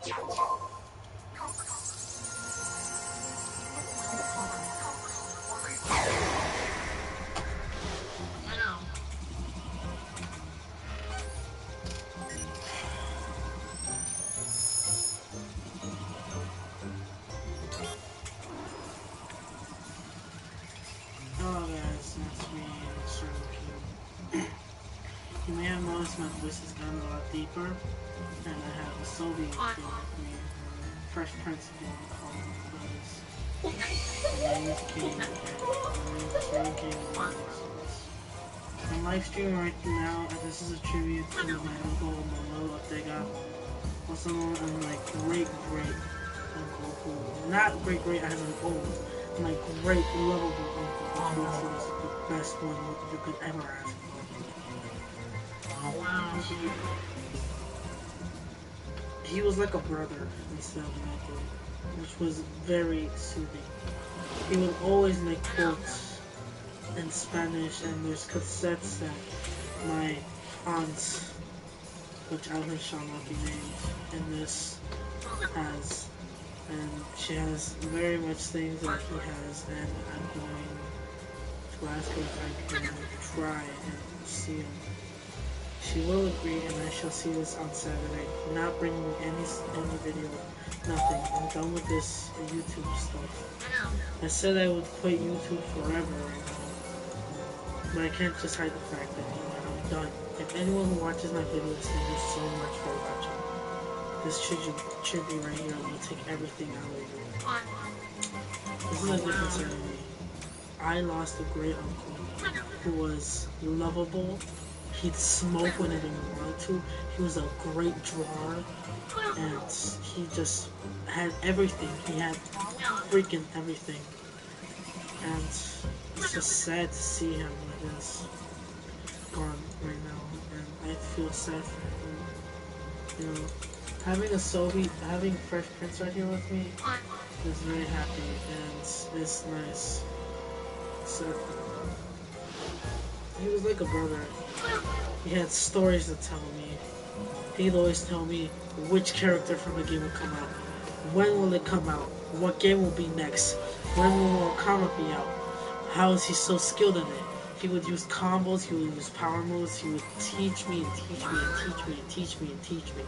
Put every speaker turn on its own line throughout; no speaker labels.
Hello guys, it's me, King. You may have noticed my voice has gotten a lot deeper, and I have a Soviet here with me, Fresh Prince if you want to call him, but my name is King, and my name is King. I'm live streaming right now, and this is a tribute to my uncle Manuel Ortega, also known as my great uncle, who, not great as an old, my great lovable uncle, which means he was the best one you could ever ask for. He was like a brother instead of an uncle, which was very soothing. He would always make quotes in Spanish, and there's cassettes that my aunt, which I shall not be named, in this has. And she has very much things that he has, and I'm going to ask her if I can try and see him. She will agree, and I shall see this on Saturday. Not bringing me any video, nothing. I'm done with this YouTube stuff. I said I would quit YouTube forever right now, but I can't just hide the fact that I'm done. If anyone who watches my videos, thank you so much for watching. This tribute right here will take everything out of you. This is a different side of me. I lost a great uncle who was lovable. He'd smoke whenever he wanted to. He was a great drawer, and he just had everything. He had freaking everything. And it's just sad to see him like this, gone right now. And I feel sad for him. You know, having Fresh Prince right here with me is very happy, and it's nice. So he was like a brother. He had stories to tell me. He'd always tell me which character from the game will come out. When will it come out? What game will be next? When will Mortal Kombat be out? How is he so skilled in it? He would use combos, he would use power moves, he would teach me and teach me and teach me and teach me and teach me.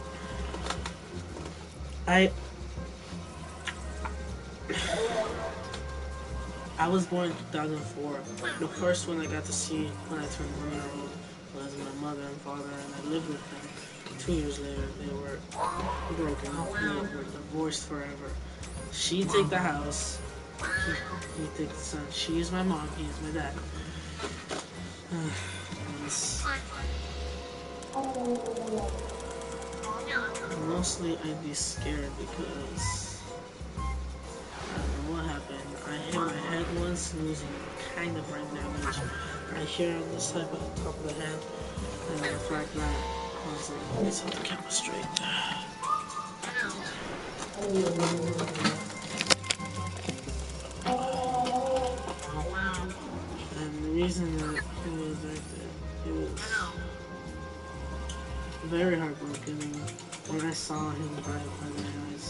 I was born in 2004. The first one I got to see when I turned 1 year old was my mother and father, and I lived with them. 2 years later, they were broken. They were divorced forever. She'd take the house. He'd take the son. She is my mom. He is my dad. Mostly I'd be scared because I don't know what happened. I hit my head once, losing kind of brain damage right here on this side, at the top of the head, and the fact that I was like, let's hold the camera straight. And the reason that it was like that, it was very heartbroken when I saw him die by my eyes.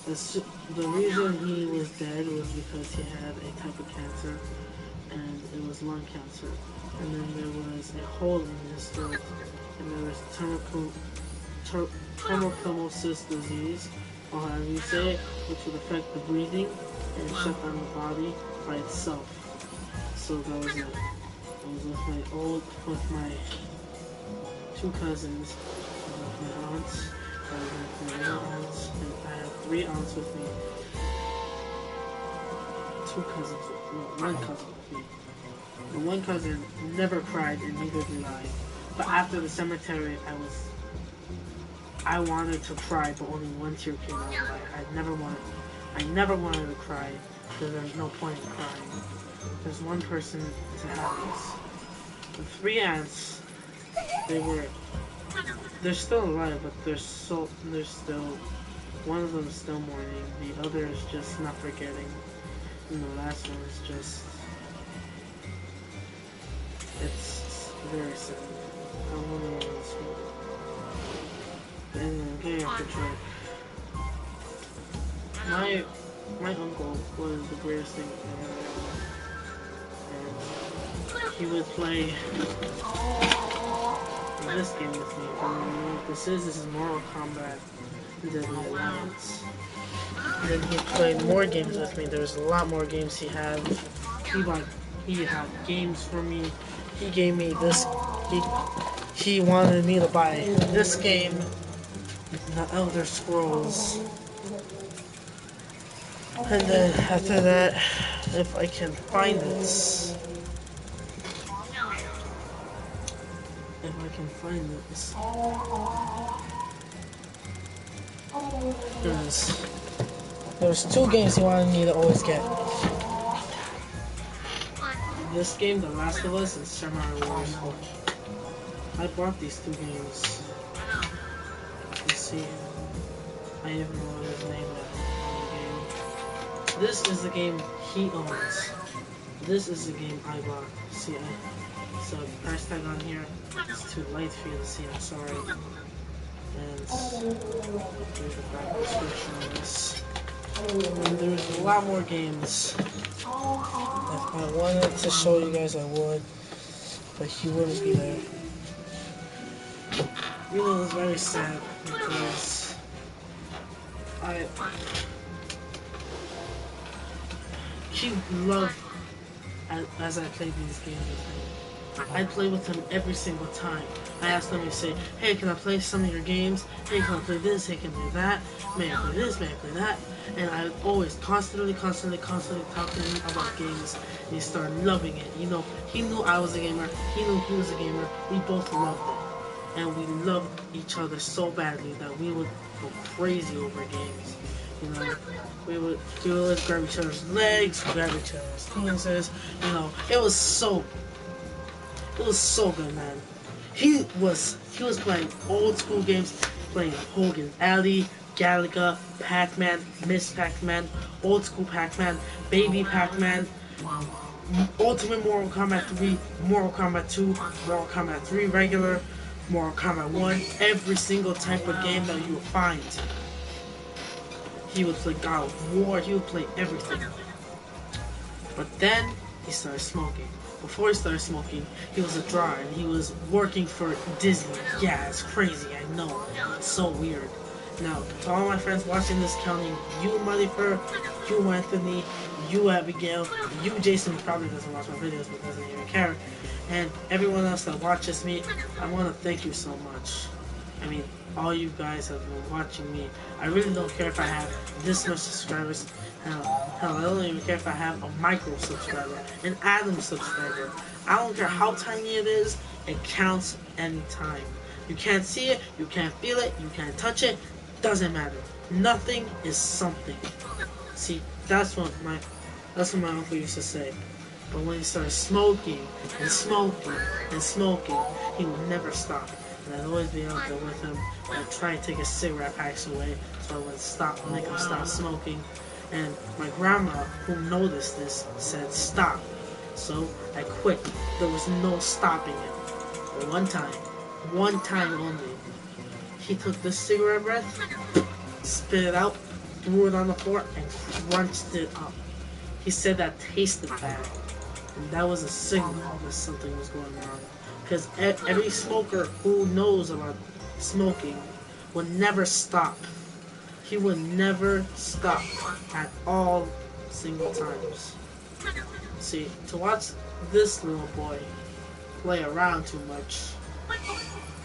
The reason he was dead was because he had a type of cancer, and it was lung cancer. And then there was a hole in his throat, and there was tuberculosis disease, or however you say it, which would affect the breathing and shut down the body by itself. So that was it. I was with my two cousins, with my aunts, with my little aunts, and I have 3 aunts with me. 2 cousins with me, 1 cousin with me. The 1 cousin never cried, and neither did I. But after the cemetery, I wanted to cry, but only 1 tear came out. I never wanted to cry, because there's no point in crying. There's 1 person to have this. The 3 aunts, they're still alive, but they're still, one of them is still mourning, the other is just not forgetting, and the last one is just, it's very sad. I don't want to know this one. And okay, Detroit. My uncle was the greatest thing I've ever known. And he would play this game with me. I don't know what this is. This is Mortal Kombat Deadly Alliance. And then he played more games with me. There was a lot more games he had. He had games for me. He gave me this. He wanted me to buy this game, The Elder Scrolls. And then after that, if I can find this, there's two games he wanted me to always get. This game, The Last of Us, and Samurai Warriors 4. I bought these two games. Let's see. I even know what his name is on the game. This is the game he owns. This is the game I bought. See, so price tag on here. It's too light for you to see. I'm sorry. And there's the back description of this. And there's a lot more games. If I wanted to show you guys, I would, but he wouldn't be there. You know, it's very sad because he loved as I played these games with him. I play with him every single time. I asked him to say, hey, can I play some of your games? Hey, can I play this? Hey, can I play that? May I play this? May I play that? And I would always constantly talk to him about games. And he started loving it. You know, he knew I was a gamer. He knew he was a gamer. We both loved it. And we loved each other so badly that we would go crazy over games. You know, we would grab each other's legs, grab each other's penises. You know, it was so good, man. He was playing old school games, playing Hogan's Alley, Galaga, Pac-Man, Miss Pac-Man, old school Pac-Man, Baby Pac-Man, Ultimate Mortal Kombat 3, Mortal Kombat 2, Mortal Kombat 3 regular, Mortal Kombat 1, every single type of game that you would find. He would play God of War, he would play everything. But then, he started smoking. Before he started smoking, he was a drawer and he was working for Disney. Yeah, it's crazy, I know. It's so weird. Now, to all my friends watching this, counting you, Motherfer, you, Anthony, you, Abigail, you, Jason, probably doesn't watch my videos but doesn't even care, and everyone else that watches me, I want to thank you so much. I mean, all you guys have been watching me. I really don't care if I have this much subscribers. Hell, I don't even care if I have a micro subscriber, an atom subscriber. I don't care how tiny it is, it counts anytime. You can't see it, you can't feel it, you can't touch it, doesn't matter. Nothing is something. See, that's what my uncle used to say. But when he started smoking and smoking and smoking, he would never stop. And I'd always be out there with him. I'd try to take his cigarette packs away so I would stop, make him stop smoking. And my grandma, who noticed this, said stop. So I quit. There was no stopping it. But one time only, he took this cigarette breath, spit it out, threw it on the floor, and crunched it up. He said that tasted bad. And that was a signal that something was going on. Because every smoker who knows about smoking would never stop. He would never stop at all single times. See, to watch this little boy play around too much,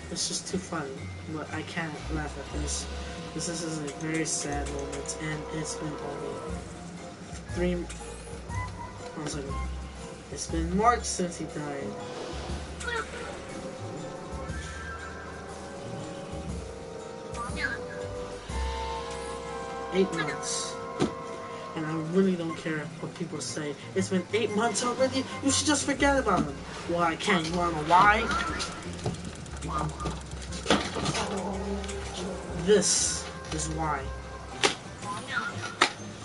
it's just too funny. But I can't laugh at this. This is a very sad moment, and it's been only 1 second. It's been March since he died. 8 months. And I really don't care what people say. It's been 8 months already? You should just forget about him. Well, I can't. You wanna know why? This is why.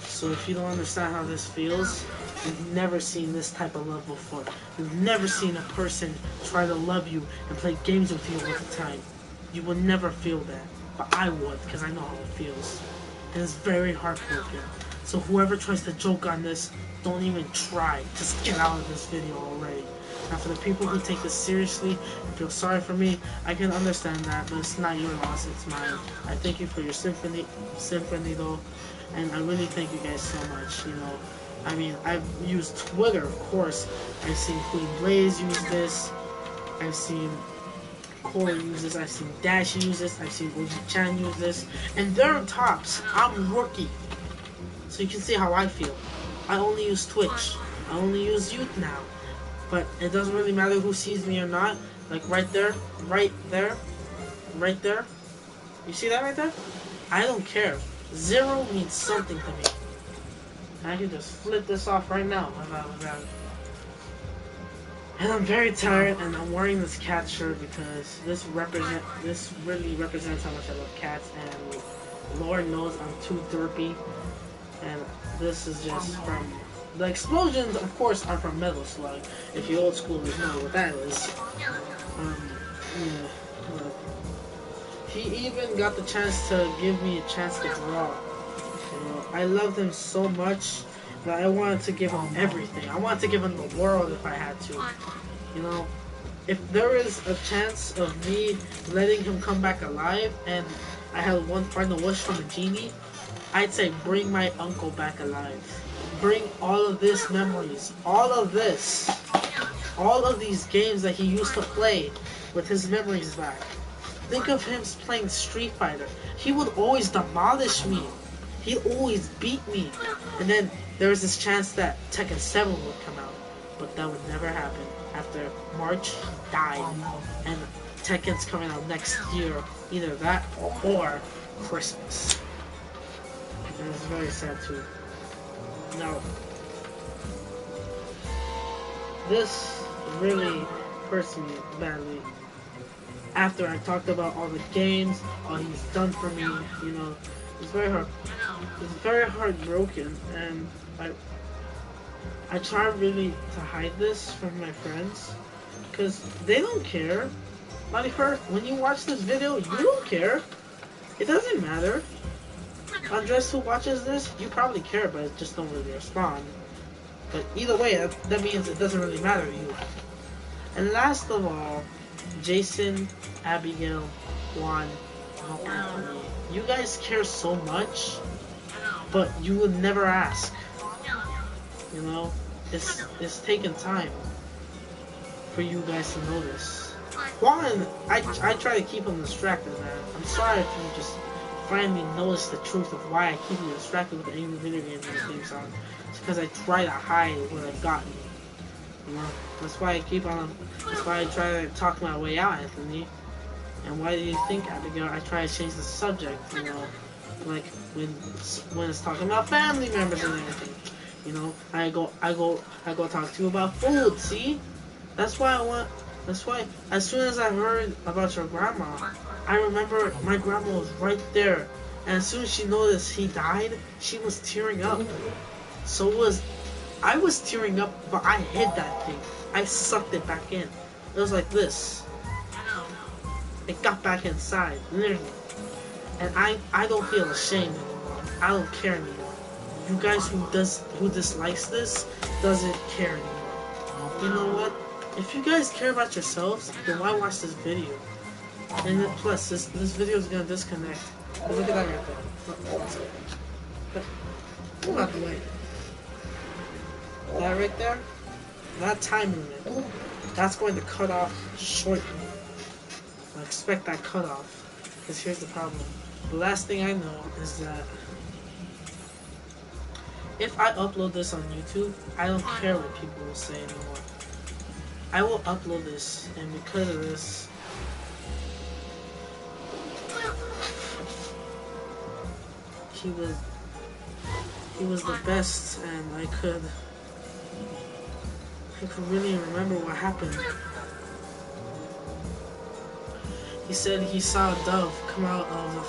So if you don't understand how this feels, you've never seen this type of love before. You've never seen a person try to love you and play games with you all the time. You will never feel that. but I would, because I know how it feels. And it's very heartbroken. So whoever tries to joke on this, don't even try. Just get out of this video already. Now for the people who take this seriously and feel sorry for me, I can understand that, but it's not your loss, it's mine. I thank you for your symphony though, and I really thank you guys so much, you know. I mean, I've used Twitter, of course. I've seen Queen Blaze use this. I've seen Corey use this. I've seen Dash use this. I've seen OG Chan use this. And they're tops. I'm rookie. So you can see how I feel. I only use Twitch. I only use youth now. But it doesn't really matter who sees me or not. Like right there. Right there. Right there. You see that right there? I don't care. 0 means something to me. I can just flip this off right now. And I'm very tired, and I'm wearing this cat shirt because this really represents how much I love cats. And Lord knows I'm too derpy. And this is just from the explosions. Of course, are from Metal Slug. If you old schoolers know what that is. Yeah. He even got the chance to give me a chance to draw. You know, I loved him so much that I wanted to give him everything. I wanted to give him the world if I had to. You know, if there is a chance of me letting him come back alive and I had one final wish from the genie, I'd say bring my uncle back alive. Bring all of this memories, all of this, all of these games that he used to play with his memories back. Think of him playing Street Fighter. He would always demolish me. He'd always beat me. And then there was this chance that Tekken 7 would come out. But that would never happen. After March died. And Tekken's coming out next year. Either that or Christmas. And it's very sad too. Now, this really hurts me badly. After I talked about all the games, all he's done for me, you know, it's very heartbroken, and I try really to hide this from my friends, because they don't care. Like when you watch this video, you don't care. It doesn't matter. Andres, who watches this, you probably care, but just don't really respond. But either way, that means it doesn't really matter to you. And last of all, Jason, Abigail, Juan, you guys care so much, but you would never ask. You know, it's taken time for you guys to know this. Juan, I try to keep him distracted, man. I'm sorry if you just finally notice the truth of why I keep you distracted with the angry video games and theme song. It's because I try to hide what I've gotten. You know, that's why I keep on. That's why I try to talk my way out, Anthony. And why do you think, Abigail, I try to change the subject? You know, like when it's talking about family members and everything. You know, I go talk to you about food. See, that's why That's why as soon as I heard about your grandma, I remember my grandma was right there. And as soon as she noticed he died, she was tearing up. I was tearing up, but I hid that thing. I sucked it back in. It was like this. It got back inside, literally. And I don't feel ashamed anymore. I don't care anymore. You guys who dislikes this doesn't care anymore. You know what? If you guys care about yourselves, then why watch this video? And then plus, this video is gonna disconnect. Look at that right there. Move out the way. That right there, that time limit, that's going to cut off shortly. I expect that cut off, because here's the problem. The last thing I know is that if I upload this on YouTube, I don't care what people will say anymore. I will upload this, and because of this, he was the best, and I could really remember what happened. He said he saw a dove come out of a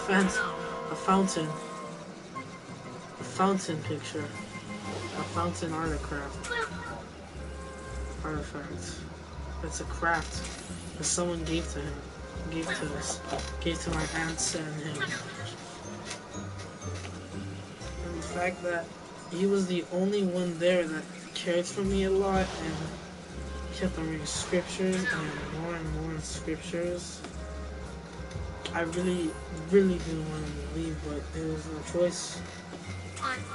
fountain picture, a fountain artifact. It's a craft that someone gave to him. gave to my aunts and him. And the fact that he was the only one there that cared for me a lot and kept on reading scriptures and more scriptures. I really, really didn't want him to leave, but there was no choice.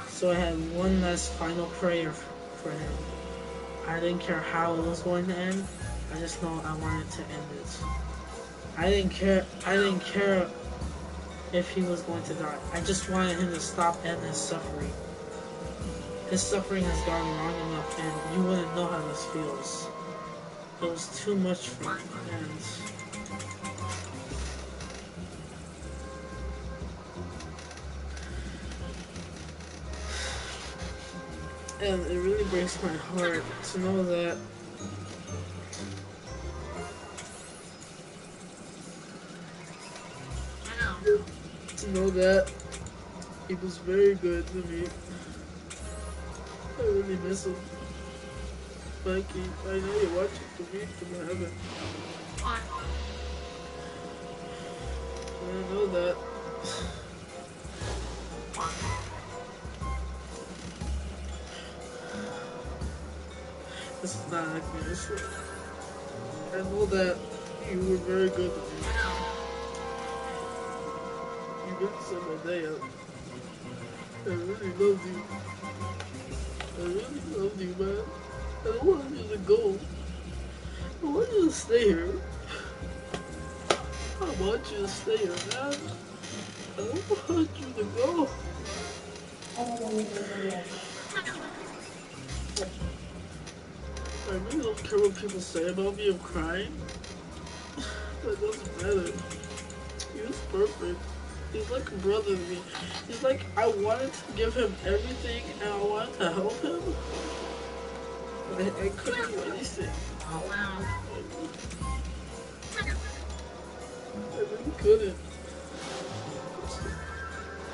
So I had one last final prayer for him. I didn't care how it was going to end. I just know I wanted to end it. I didn't care if he was going to die. I just wanted him to stop ending his suffering. His suffering has gone long enough, and you wouldn't know how this feels. It was too much for me, and it really breaks my heart to know that he was very good to me. I really miss him. Mikey, I know you're watching for me from heaven. I know that. This is not acting this way. I know that you were very good to me. You didn't set my day up. I really loved you. I really loved you, man. I don't want you to go. I want you to stay here. I want you to stay here, man. I don't want you to go. I really don't care what people say about me. I'm crying. That doesn't matter. He was perfect. He's like a brother to me. He's like, I wanted to give him everything and I wanted to help him. But I couldn't do anything. I really couldn't.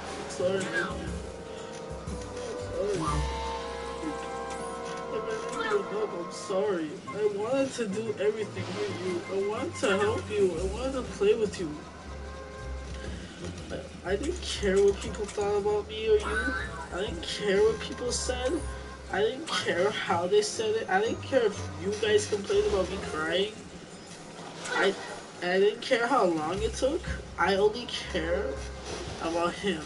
I'm sorry, man. I'm sorry. I wanted to do everything for you. I wanted to help you. I wanted to play with you. I didn't care what people thought about me or you. I didn't care what people said. I didn't care how they said it. I didn't care if you guys complained about me crying. I didn't care how long it took. I only care about him.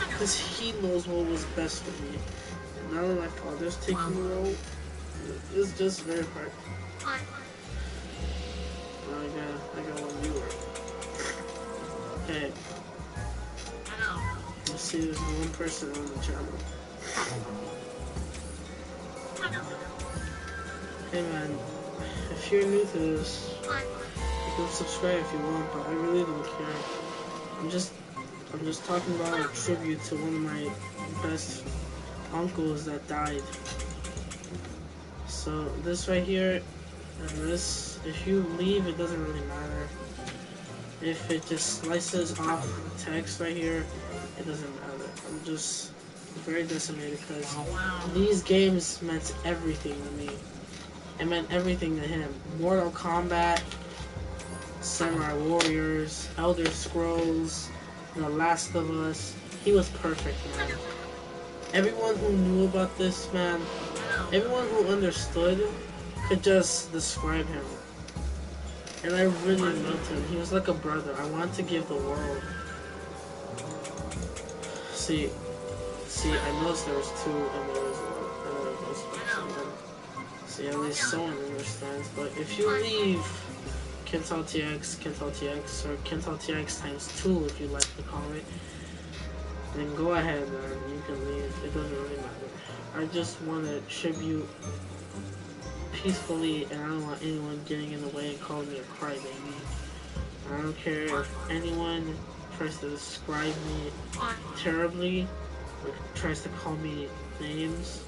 Because he knows what was best for me. And now that my father's taking the role, it's just very hard. I got one viewer. Hey. Let's see, there's one person on the channel. Hey man, if you're new to this, you can subscribe if you want, but I really don't care. I'm just talking about a tribute to one of my best uncles that died. So this right here, and this, if you leave, it doesn't really matter. If it just slices off text right here, it doesn't matter. I'm just very decimated because these games meant everything to me. It meant everything to him. Mortal Kombat, Samurai Warriors, Elder Scrolls, The Last of Us. He was perfect, man. Everyone who knew about this, man, everyone who understood could just describe him. And I really loved him. He was like a brother. I wanted to give the world. See, I noticed there was two and there was one. See, at least someone understands. But if you leave Kental TX, or Kental TX times 2 if you like to call it, then go ahead, man. You can leave. It doesn't really matter. I just want to tribute peacefully, and I don't want anyone getting in the way and calling me a crybaby. I don't care if anyone tries to describe me terribly or tries to call me names.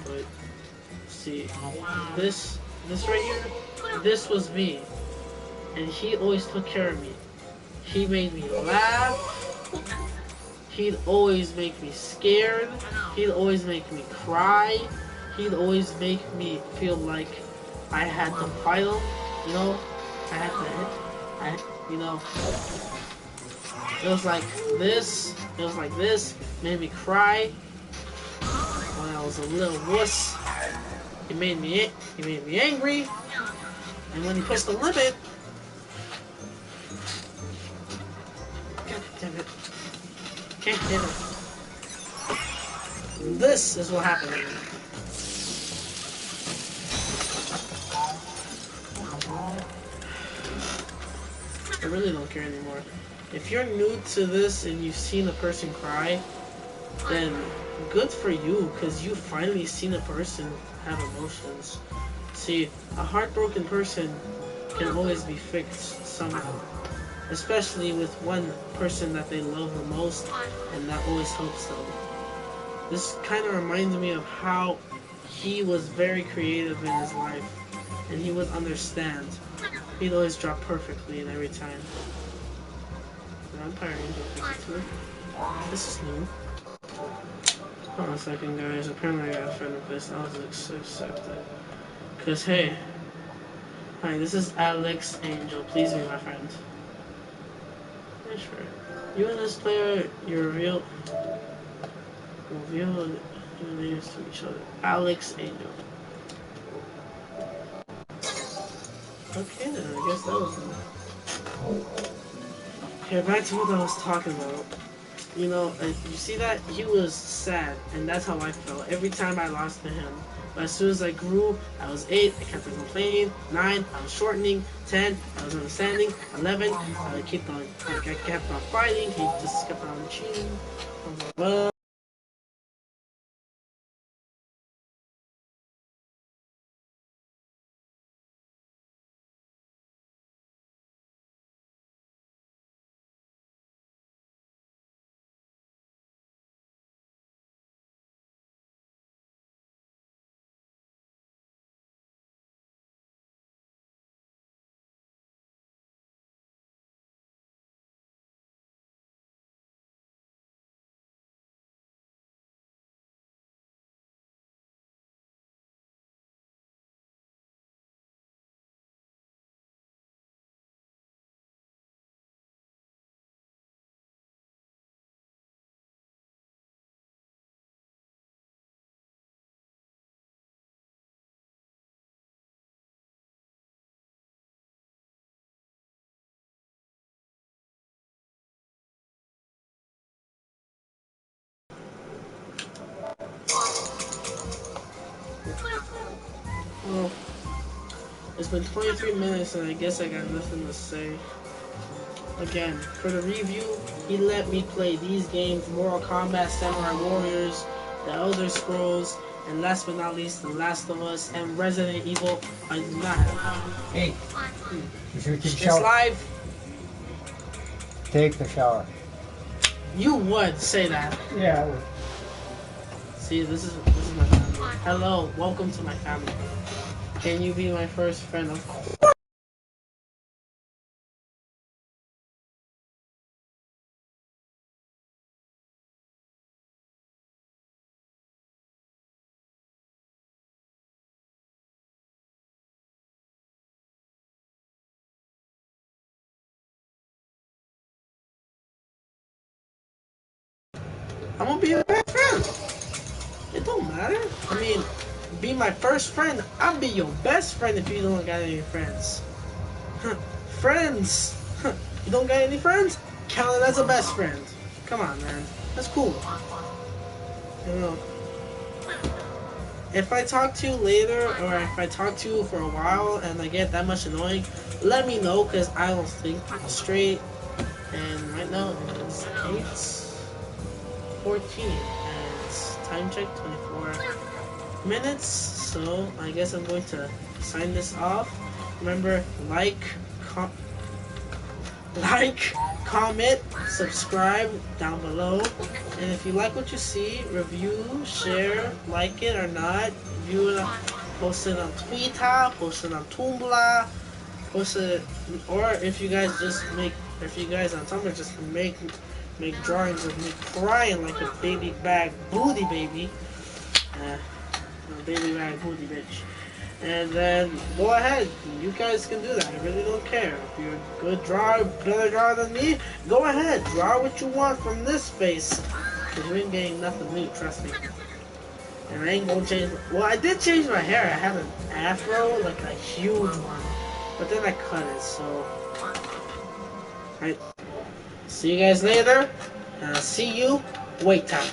But see, this right here, this was me, and he always took care of me. He made me laugh. He'd always make me scared. He'd always make me cry. He'd always make me feel like I had to fight him, you know? I had to hit. You know, it was like this. It was like this. Made me cry when I was a little wuss. He made me angry. And when he pushed the limit, God damn it, can't hit him. This is what happened to me. I really don't care anymore. If you're new to this and you've seen a person cry, then good for you, because you've finally seen a person have emotions. See, a heartbroken person can always be fixed somehow. Especially with one person that they love the most, and that always helps them. This kind of reminds me of how he was very creative in his life, and he would understand. He'd always drop perfectly in every time. Vampire Angel 52. This is new. Hold on a second, guys. Apparently I got a friend request. I was accepted. Cause hey, hi, this is Alex Angel. Please be my friend. Yeah, sure. You and this player, you reveal your names to each other. Alex Angel. Okay then, I guess that was it. Okay, back to what I was talking about. You know, you see that? He was sad, and that's how I felt every time I lost to him. But as soon as I grew, I was 8, I kept on complaining. 9, I was shortening. 10, I was understanding. 11, I kept on fighting. He just kept on cheating. I was like, well. Well, it's been 23 minutes, and I guess I got nothing to say. Again, for the review, he let me play these games: Mortal Kombat, Samurai Warriors, The Elder Scrolls, and last but not least, The Last of Us and Resident Evil. I do not have.
Hey, you should take a
It's
shower.
live.
Take the shower.
You would say that.
Yeah, I would.
See, this is my family. Hello, welcome to my family. Can you be my first friend? Of course. I'm gonna be your best friend. It don't matter. I mean, be my first friend. I'll be your best friend if you don't got any friends. Friends. You don't got any friends? Count it as a best friend. Come on, man. That's cool. You know. If I talk to you later, or if I talk to you for a while and I get that much annoying, let me know, because I don't think straight. And right now it's 8:14, and it's time check 24 minutes. So I guess I'm going to sign this off. Remember, like, comment, subscribe down below, and if you like what you see, review, share, like it or not, view it, post it on Twitter, post it on Tumblr, post it, or if you guys on Tumblr just make drawings of me crying like a baby bag booty baby, baby bag booty bitch. And then go ahead, you guys can do that. I really don't care. If you're a good drawer, better drawer than me, go ahead, draw what you want from this face. Cause you ain't getting nothing new, trust me. And I ain't gonna change. Well, I did change my hair. I had an afro, like a huge one, but then I cut it. So, alright. See you guys later. See you. Wait time.